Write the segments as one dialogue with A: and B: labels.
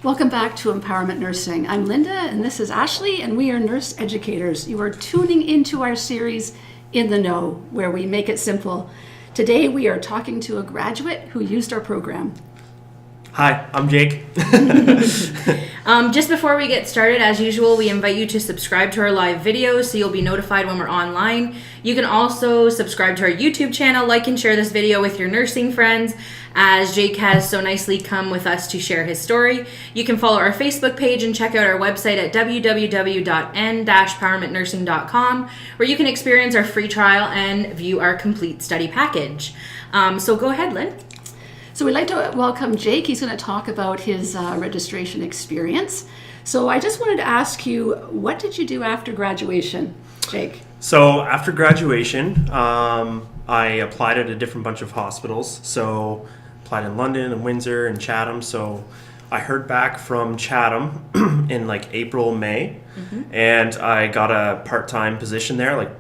A: Welcome back to Empowerment Nursing. I'm Linda and this is Ashley, and we are nurse educators. You are tuning into our series In the Know, where we make it simple. Today we are talking to a graduate who used our program.
B: Hi, I'm Jake.
C: Just before we get started, as usual, we invite you to subscribe to our live videos so you'll be notified when we're online. You can also subscribe to our YouTube channel, like and share this video with your nursing friends, as Jake has so nicely come with us to share his story. You can follow our Facebook page and check out our website at www.n-powermentnursing.com, where you can experience our free trial and view our complete study package. So go ahead, Lynn.
A: So we'd like to welcome Jake. He's going to talk about his registration experience. So I just wanted to ask you, what did you do after graduation, Jake?
B: So after graduation, I applied at a different bunch of hospitals. So applied in London and Windsor and Chatham. So I heard back from Chatham in like April, May, and I got a part-time position there, like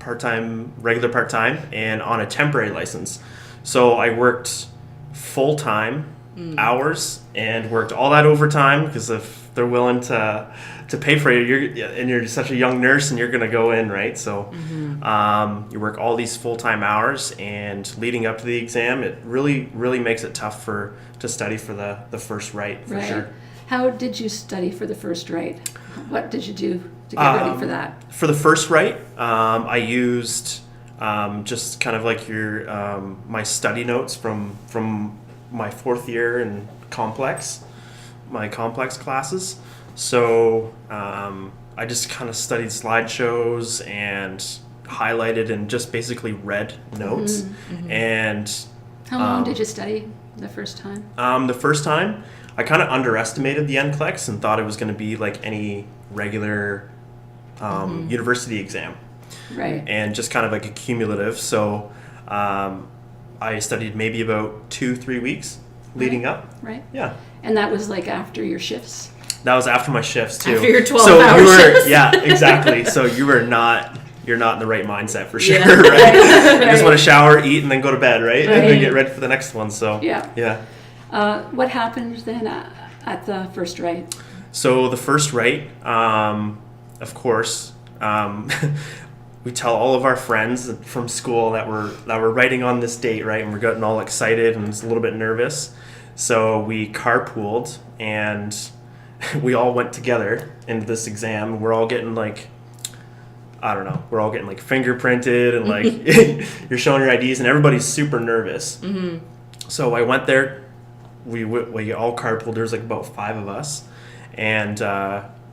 B: regular part-time, and on a temporary license. So I worked full-time hours and worked all that overtime, because if they're willing to pay for you, and you're such a young nurse and you're going to go in, right? So you work all these full-time hours, and leading up to the exam, it really makes it tough to study for the first right, for sure.
A: How did you study for the first right? What did you do to get ready for that?
B: For the first right, I used just kind of like my study notes from my fourth year in my complex classes. So I just kind of studied slideshows and highlighted and just basically read notes. And
A: how long did you study the first time?
B: The first time, I kind of underestimated the NCLEX and thought it was going to be like any regular university exam.
A: Right.
B: And just kind of like a cumulative. So I studied maybe about 2-3 weeks leading up.
A: Right.
B: Yeah.
A: And that was like after your shifts?
B: That was after my shifts too.
C: After your 12-hour shifts.
B: Yeah, exactly. So you're not in the right mindset for sure,
C: Yeah.
B: right? You just want to shower, eat, and then go to bed, right? And then get ready for the next one. So yeah.
A: What happened then at the first right?
B: So the first right, of course, we tell all of our friends from school that we're writing on this date, right? And we're getting all excited and it's a little bit nervous. So we carpooled and we all went together into this exam. We're all getting like, I don't know, we're all getting like fingerprinted and like you're showing your IDs and everybody's super nervous. So I went there. We all carpooled. There's like about 5 of us, and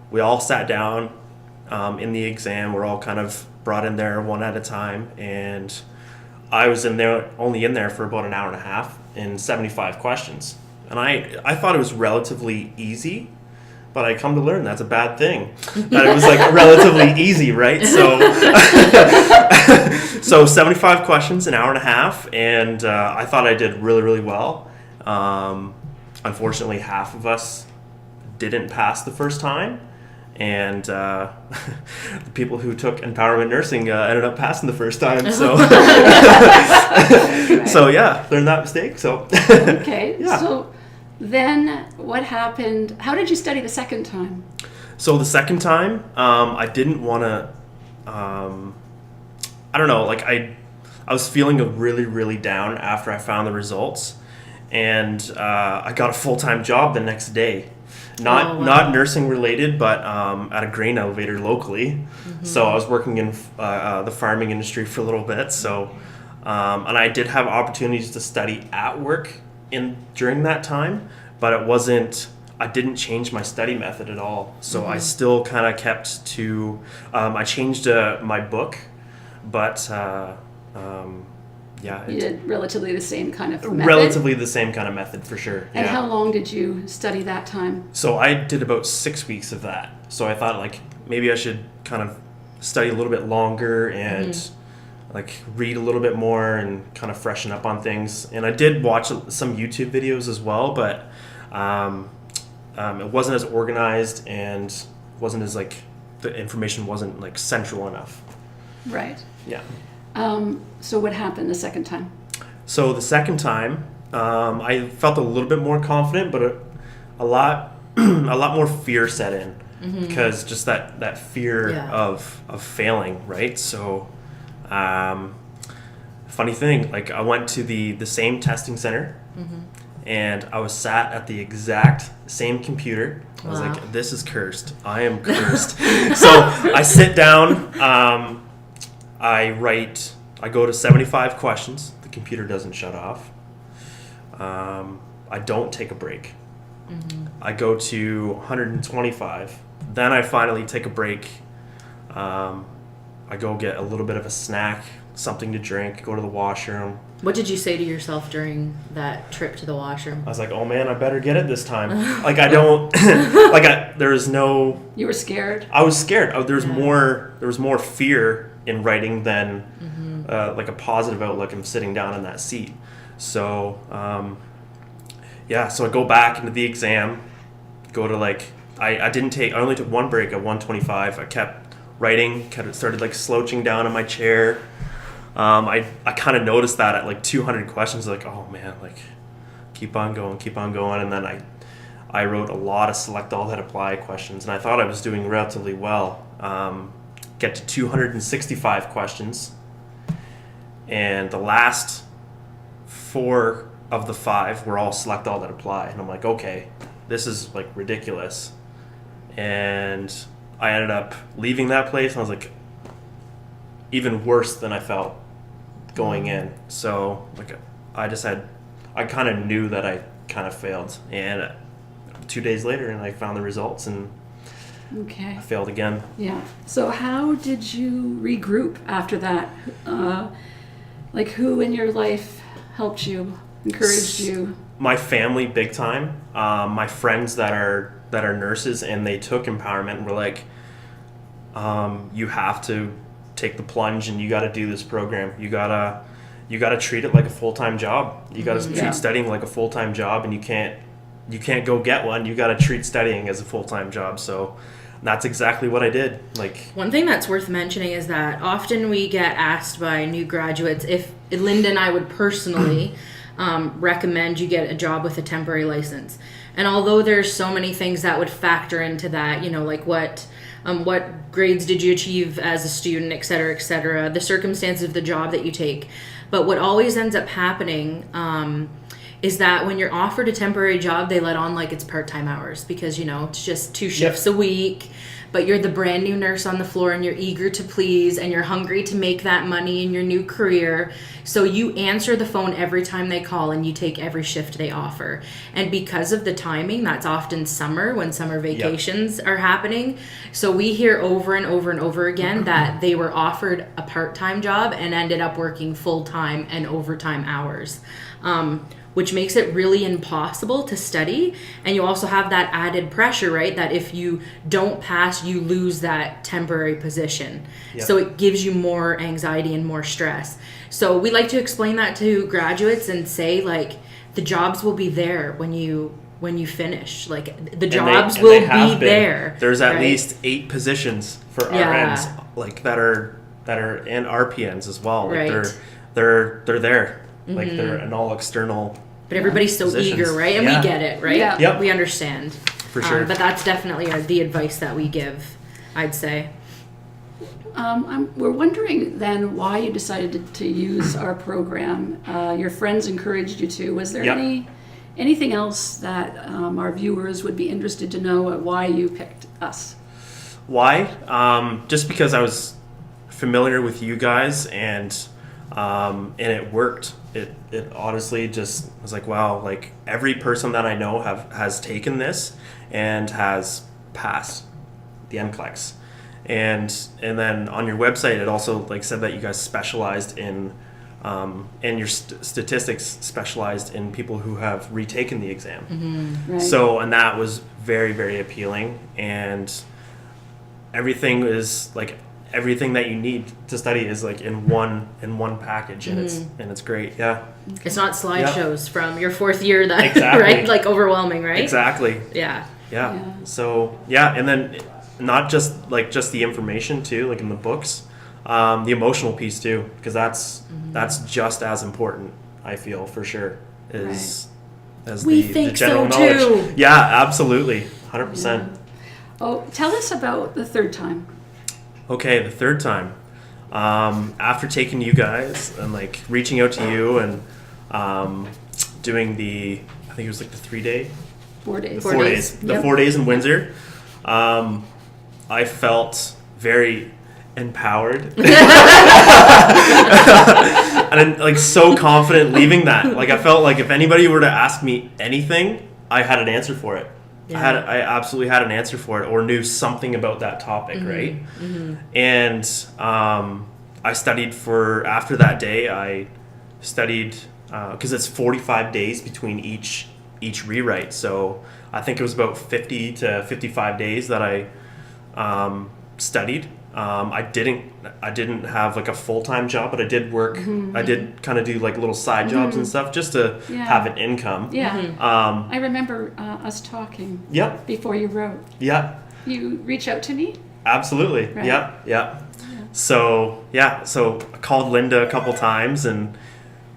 B: we all sat down in the exam. We're all kind of brought in there one at a time, and I was only in there for about an hour and a half and 75 questions. And I thought it was relatively easy, but I come to learn that's a bad thing. That it was like relatively easy, right? So 75 questions, an hour and a half, and I thought I did really, really well. Unfortunately, half of us didn't pass the first time. And the people who took Empowerment Nursing ended up passing the first time. So, so yeah, learned that mistake. So
A: okay.
B: Yeah.
A: So then what happened? How did you study the second time?
B: So the second time, I didn't want to. I don't know. Like I was feeling really, really down after I found the results, and I got a full-time job the next day. Not nursing related, but at a grain elevator locally. So I was working in the farming industry for a little bit. So and I did have opportunities to study at work during that time, but it wasn't. I didn't change my study method at all. So I still kind of kept to. I changed my book, but. Yeah,
A: You did relatively the same kind of method?
B: Relatively the same kind of method, for sure.
A: And how long did you study that time?
B: So I did about 6 weeks of that. So I thought like maybe I should kind of study a little bit longer and like read a little bit more and kind of freshen up on things. And I did watch some YouTube videos as well, but it wasn't as organized and wasn't as like the information wasn't like central enough.
A: Right.
B: Yeah.
A: So what happened the second time?
B: So the second time, I felt a little bit more confident, but a lot a lot more fear set in, because just that fear of failing, right? So funny thing, like I went to the same testing center, and I was sat at the exact same computer. I was like, this is cursed. I am cursed. So I sit down, I go to 75 questions. The computer doesn't shut off. I don't take a break. I go to 125. Then I finally take a break. I go get a little bit of a snack, something to drink, go to the washroom.
C: What did you say to yourself during that trip to the washroom?
B: I was like, oh man, I better get it this time. Like I don't, there's no...
A: You were scared?
B: I was scared. There was more fear in writing than like a positive outlook of sitting down in that seat. So, so I go back into the exam, go to I only took one break at 125. I kept writing, started like slouching down in my chair. I kind of noticed that at like 200 questions, like, oh man, like keep on going. And then I wrote a lot of select all that apply questions, and I thought I was doing relatively well. Get to 265 questions, and the last 4 of the 5 were all select all that apply. And I'm like, okay, this is like ridiculous. And I ended up leaving that place, and I was like, even worse than I felt going in. So like I kind of knew that I kind of failed, and 2 days later, and I found the results, and I failed again.
A: Yeah. So how did you regroup after that? Like who in your life helped you, encouraged you?
B: My family, big time. My friends that are nurses, and they took empowerment and were like, you have to take the plunge, and you got to do this program. You gotta treat it like a full-time job. You gotta treat studying like a full-time job, and you can't go get one. You gotta treat studying as a full-time job. So that's exactly what I did. Like,
C: one thing that's worth mentioning is that often we get asked by new graduates if Linda and I would personally recommend you get a job with a temporary license. And although there's so many things that would factor into that, like what grades did you achieve as a student, et cetera, the circumstances of the job that you take. But what always ends up happening is that when you're offered a temporary job, they let on like it's part-time hours because, it's just 2 shifts a week. But you're the brand new nurse on the floor, and you're eager to please, and you're hungry to make that money in your new career. So you answer the phone every time they call, and you take every shift they offer. And because of the timing, that's often summer, when summer vacations are happening. So we hear over and over and over again that they were offered a part-time job and ended up working full-time and overtime hours. Which makes it really impossible to study. And you also have that added pressure, right? That if you don't pass, you lose that temporary position. Yep. So it gives you more anxiety and more stress. So we like to explain that to graduates and say, like, the jobs will be there when you finish. Like, the jobs will be there.
B: There's at least 8 positions for RNs, like that are and RPNs as well. Like they're there. Like they're an all external.
C: But everybody's so
B: positions.
C: Eager, right? And we get it, right?
A: Yeah.
B: Yep.
C: We understand.
B: For sure.
C: But that's definitely the advice that we give, I'd say.
A: We're wondering then why you decided to use our program. Your friends encouraged you to. Was there anything else that our viewers would be interested to know why you picked us?
B: Why? Just because I was familiar with you guys, and it worked. It honestly just was like, wow, like every person that I know has taken this and has passed the NCLEX. And then on your website, it also like said that you guys specialized in, and your statistics specialized in people who have retaken the exam.
A: Mm-hmm. Right.
B: So, and that was very, very appealing. And everything is like, everything that you need to study is like in one package, and it's great. Yeah.
C: It's not slideshows from your 4th year that
B: exactly.
C: right? Like overwhelming, right?
B: Exactly.
C: Yeah.
B: So, and then not just the information too, like in the books, the emotional piece too, because that's just as important, I feel, for sure, is as
C: We
B: the
C: think
B: general
C: so,
B: knowledge.
C: too.
B: Yeah, absolutely, 100%.
A: Oh, tell us about the third time.
B: Okay, the third time. After taking you guys and like reaching out to you and doing I think it was like the 3-day,
A: 4 days.
C: 4 days.
B: the
A: Yep.
B: 4 days in Windsor. I felt very empowered and I'm like so confident leaving that. Like I felt like if anybody were to ask me anything, I had an answer for it.
C: Yeah.
B: I absolutely had an answer for it or knew something about that topic, right? And I studied after that day, I studied, because it's 45 days between each rewrite. So I think it was about 50 to 55 days that I studied. I didn't have like a full-time job, but I did work. I did kind of do like little side jobs and stuff just to
A: Yeah.
B: have an income.
A: Yeah. I remember us talking
B: Yep.
A: before you wrote.
B: Yeah.
A: You reach out to me?
B: Absolutely.
A: Right.
B: Yeah. So I called Linda a couple times and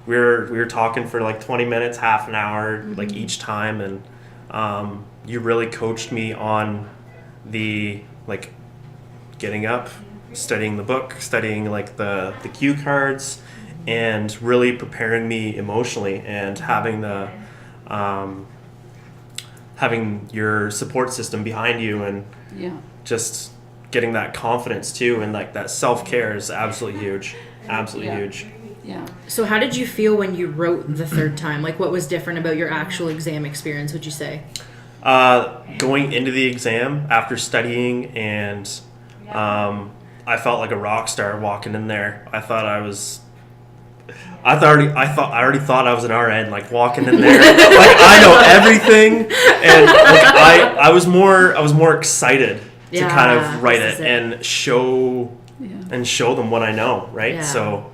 B: we were talking for like 20 minutes, half an hour, like each time, and you really coached me on the like getting up, studying the book, studying like the cue cards, and really preparing me emotionally and having having your support system behind you and
A: Yeah.
B: just getting that confidence too, and like that self-care is absolutely huge.
A: Yeah.
B: Huge.
A: Yeah.
C: So how did you feel when you wrote the third time? Like what was different about your actual exam experience, would you say?
B: Going into the exam after studying, and I felt like a rock star walking in there. I already thought I was an RN, like walking in there, like I know everything, and like I was more excited to kind of write
C: this is
B: it and show them what I know, right?
C: Yeah.
B: So,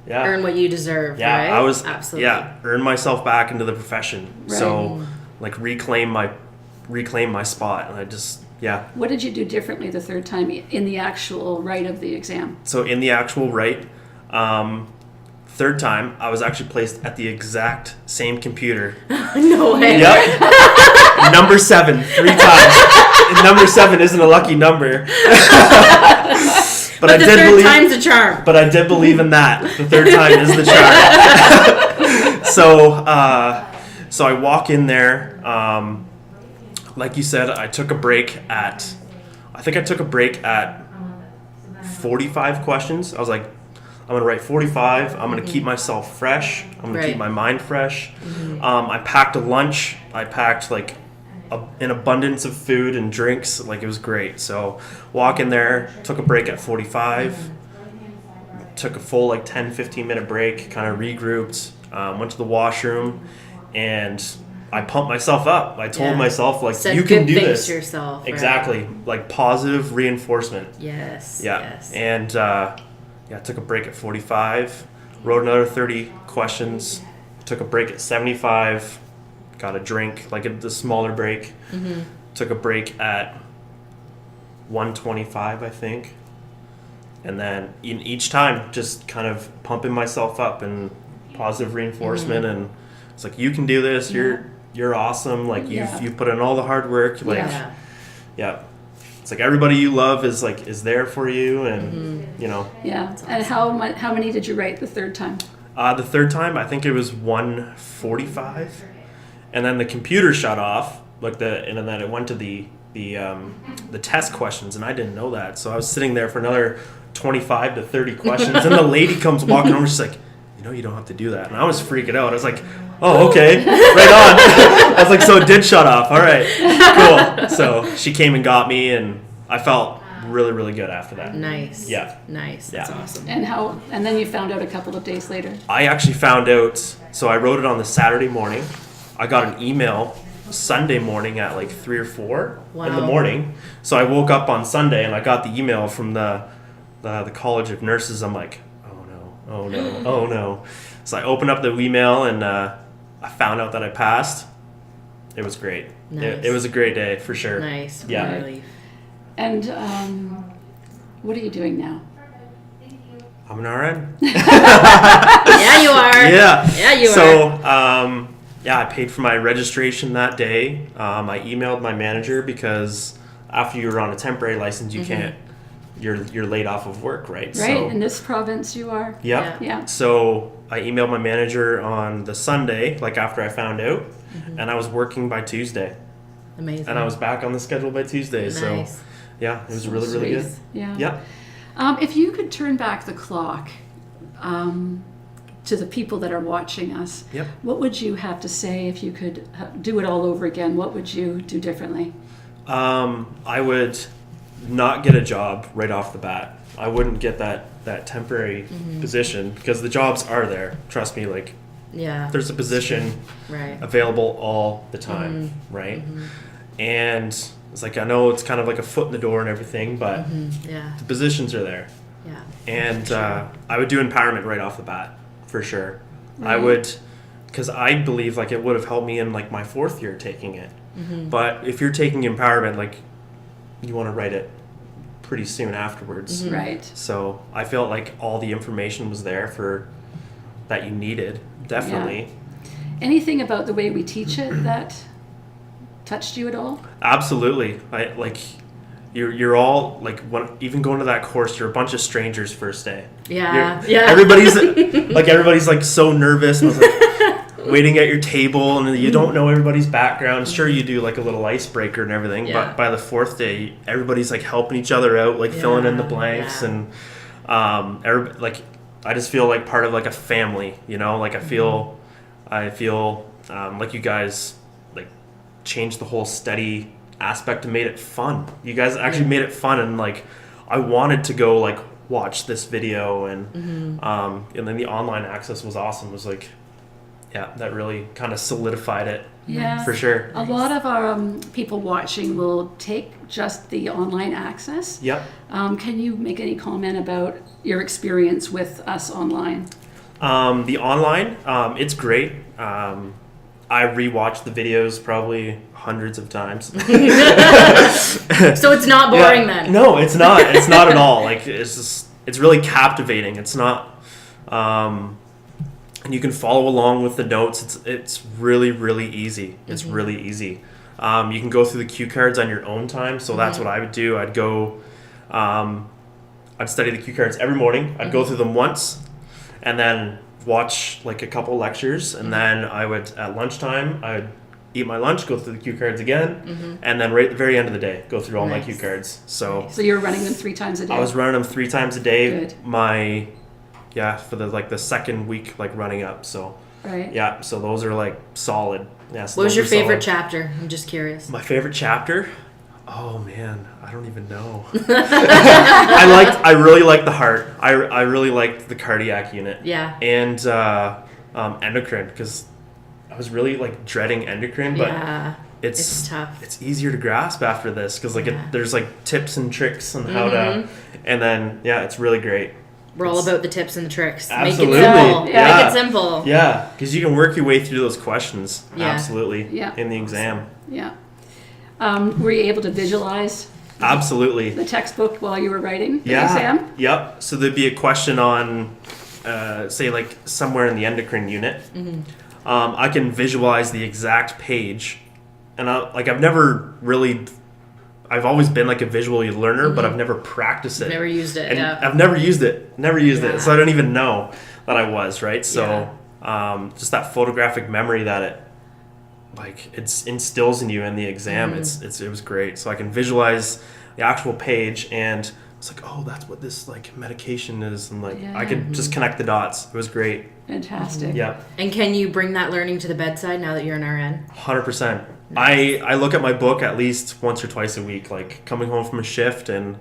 B: yeah,
C: Earn what you deserve,
B: yeah,
C: right?
B: I was
C: Absolutely.
B: earn myself back into the profession.
A: Right.
B: So, like reclaim my spot, and I just
A: What did you do differently the third time in the actual write of the exam?
B: So in the actual write, third time, I was actually placed at the exact same computer.
C: No way.
B: Yep. Number 7, 3 times. And number 7 isn't a lucky number. But I
C: the
B: did
C: third
B: believe.
C: time's a charm.
B: But I did believe in that. The third time is the charm. So I walk in there. Like you said, I took a break at 45 questions. I was like, I'm going to write 45. I'm going to keep myself fresh. I'm going to keep my mind fresh. I packed a lunch. I packed like an abundance of food and drinks. Like it was great. So walk in there, took a break at 45, took a full like 10, 15 minute break, kind of regrouped, went to the washroom, and I pumped myself up. I told myself, like,
C: Said
B: you can
C: good
B: do
C: things
B: this.
C: to yourself.
B: Exactly. Like positive reinforcement.
C: Yes.
B: Yeah.
C: Yes.
B: And I took a break at 45, wrote another 30 questions, took a break at 75, got a drink, like the smaller break, took a break at 125, I think. And then in each time, just kind of pumping myself up and positive reinforcement. And it's like, you can do this. You're awesome. Like you've put in all the hard work. Like, yeah. It's like everybody you love is there for you, and you know.
A: Yeah. And how many did you write the third time?
B: The third time, I think it was 145, and then the computer shut off. And then it went to the test questions, and I didn't know that, so I was sitting there for another 25 to 30 questions, and the lady comes walking over, she's like, you don't have to do that, and I was freaking out. I was like, oh, okay, right on. I was like, so it did shut off. All right, cool. So she came and got me, and I felt really, really good after that.
C: Nice.
B: Yeah.
C: Nice. That's awesome.
A: And then you found out a couple of days later.
B: I actually found out, so I wrote it on the Saturday morning. I got an email Sunday morning at like 3 or 4 in the morning. So I woke up on Sunday and I got the email from the College of Nurses. I'm like, oh no. So I opened up the email and I found out that I passed. It was great.
C: Nice.
B: It was a great day for sure.
C: Nice.
B: Yeah.
C: Relief.
A: And what are you doing now?
B: I'm an RN.
C: Yeah, you are.
B: Yeah.
C: Yeah, you are.
B: So I paid for my registration that day. I emailed my manager because after you're on a temporary license, you can't. You're laid off of work, right?
A: Right.
B: So,
A: In this province, you are.
B: Yep.
A: Yeah.
B: So I emailed my manager on the Sunday, like after I found out, and I was working by Tuesday,
C: Amazing.
B: and I was back on the schedule by Tuesday.
C: Nice.
B: So yeah, it was really really good.
A: Yeah.
B: Yeah.
A: If you could turn back the clock to the people that are watching us,
B: Yep.
A: what would you have to say if you could do it all over again? What would you do differently?
B: I would not get a job right off the bat. I wouldn't get that temporary position because the jobs are there. Trust me, like
C: Yeah.
B: there's a position
C: Right.
B: available all the time, right? And it's like I know it's kind of like a foot in the door and everything, but
C: Yeah.
B: the positions are there.
C: Yeah.
B: And I would do empowerment right off the bat for sure. I would, because I believe like it would have helped me in like my 4th year taking it. But if you're taking empowerment, like you want to write it pretty soon afterwards.
A: Right.
B: So I felt like all the information was there for that you needed, definitely.
A: Anything about the way we teach it that touched you at all?
B: Absolutely. I like you're all like even going to that course, you're a bunch of strangers first day.
C: Yeah.
B: Yeah. Everybody's like so nervous and I was like waiting at your table and you don't know everybody's background. Sure, you do like a little icebreaker and everything,
C: Yeah.
B: but by the 4th day, everybody's like helping each other out, like filling in the blanks, and like I just feel like part of like a family, you know. Like I feel like you guys like changed the whole study aspect and made it fun. You guys actually made it fun, and like I wanted to go like watch this video, and then the online access was awesome. It was like. Yeah, that really kind of solidified it.
A: Yeah.
B: For sure.
A: A lot of our people watching will take just the online access.
B: Yep.
A: Can you make any comment about your experience with us online?
B: The online, it's great. I rewatched the videos probably hundreds of times.
C: So it's not boring then?
B: No, it's not. It's not at all. Like it's really captivating. It's not. And you can follow along with the notes. It's really, really easy. It's really easy. You can go through the cue cards on your own time. So that's what I would do. I'd go, I'd study the cue cards every morning. I'd go through them once and then watch like a couple lectures. And then I would, at lunchtime, I would eat my lunch, go through the cue cards again. And then right at the very end of the day, go through all my cue cards. So
A: you were running them 3 times a day?
B: I was running them 3 times a day.
A: Good.
B: For the second week, like running up. So,
A: Right.
B: yeah, so those are like solid. Yeah, so
C: What was
B: those
C: your
B: are
C: favorite
B: solid.
C: chapter? I'm just curious.
B: My favorite chapter? Oh man, I don't even know. I really liked the heart. I really liked the cardiac unit.
C: Yeah.
B: And endocrine, because I was really like dreading endocrine, but
C: Yeah.
B: it's
C: tough.
B: It's easier to grasp after this because like
C: Yeah.
B: there's like tips and tricks on how to, and then it's really great.
C: We're all about the tips and the tricks.
B: Absolutely.
C: Make it simple.
B: Yeah.
C: Make it simple.
B: Yeah, because you can work your way through those questions.
C: Yeah.
B: Absolutely.
A: Yeah.
B: In the exam.
A: Yeah. Were you able to visualize
B: Absolutely.
A: the textbook while you were writing the
B: Yeah.
A: exam?
B: Yep. So there'd be a question on, say, like somewhere in the endocrine unit. I can visualize the exact page, and I've always been like a visual learner, but I've never practiced it.
C: Never used it.
B: And
C: Yeah.
B: I've never used it.
C: Yeah.
B: So I don't even know that I was, right? So just that photographic memory that it instills in you in the exam. It was great. So I can visualize the actual page, and it's like, oh, that's what this like medication is, and like I could just connect the dots. It was great.
A: Fantastic.
B: Yeah.
C: And can you bring that learning to the bedside now that you're an RN?
B: 100%. I look at my book at least once or twice a week, like coming home from a shift, and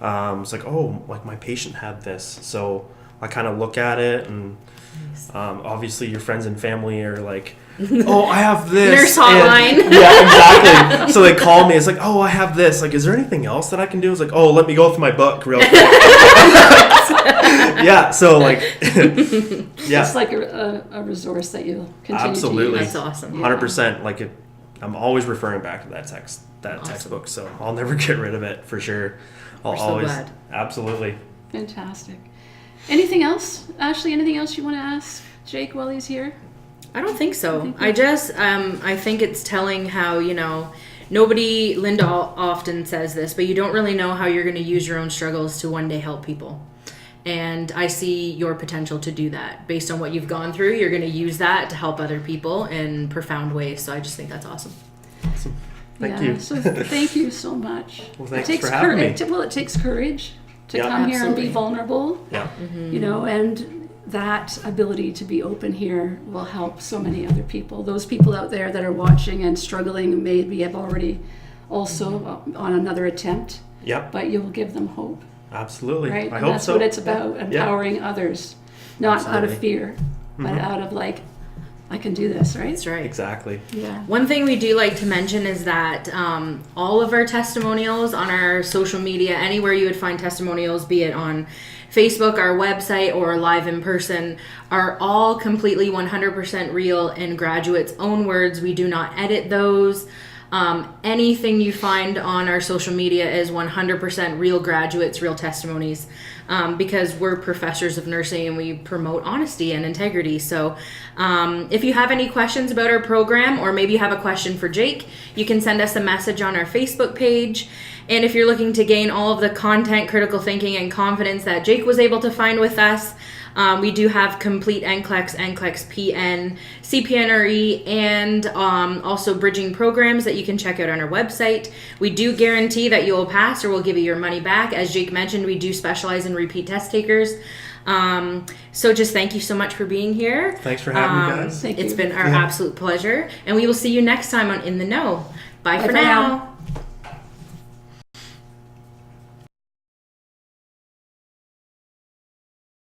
B: it's like, oh, like my patient had this, so I kind of look at it, and obviously your friends and family are like, oh, I have this
C: Nurse hotline.
B: And, yeah, exactly. So they call me. It's like, oh, I have this. Like, is there anything else that I can do? It's like, oh, let me go through my book real quick. Yeah. So like, yeah.
A: It's like a resource that you'll continue
B: Absolutely.
A: to use.
C: That's awesome.
B: 100%. Like I'm always referring back to that textbook. So I'll never get rid of it for sure. I'll
C: We're so
B: always.
C: glad.
B: Absolutely.
A: Fantastic. Anything else, Ashley? Anything else you want to ask Jake while he's here?
C: I don't think so. I think it's telling how, Linda often says this, but you don't really know how you're going to use your own struggles to one day help people. And I see your potential to do that. Based on what you've gone through, you're going to use that to help other people in profound ways. So I just think that's awesome.
B: Awesome. Thank you.
A: So thank you so much.
B: Well, thanks for having me.
A: It takes courage to
C: Yeah,
A: come here and
C: absolutely.
A: be vulnerable.
B: Yeah.
A: And that ability to be open here will help so many other people. Those people out there that are watching and struggling maybe have already also on another attempt,
B: Yep.
A: but you will give them hope,
B: Absolutely.
A: right?
B: I
A: And
B: hope
A: that's
B: so.
A: what it's about, empowering others, not out of
B: Absolutely.
A: fear, but out of like, I can do this, right?
C: That's right.
B: Exactly.
A: Yeah.
C: One thing we do like to mention is that all of our testimonials on our social media, anywhere you would find testimonials, be it on Facebook, our website, or live in person, are all completely 100% real in graduates' own words. We do not edit those. Anything you find on our social media is 100% real graduates, real testimonies, because we're professors of nursing and we promote honesty and integrity. So if you have any questions about our program, or maybe you have a question for Jake, you can send us a message on our Facebook page. And if you're looking to gain all of the content, critical thinking, and confidence that Jake was able to find with us, we do have complete NCLEX, NCLEX PN, CPNRE, and also bridging programs that you can check out on our website. We do guarantee that you will pass or we'll give you your money back. As Jake mentioned, we do specialize in repeat test takers. So just thank you so much for being here.
B: Thanks for having me, guys.
A: Thank
C: It's
A: you.
C: been our absolute pleasure. And we will see you next time on In the Know. Bye for
A: for
C: now.
A: now.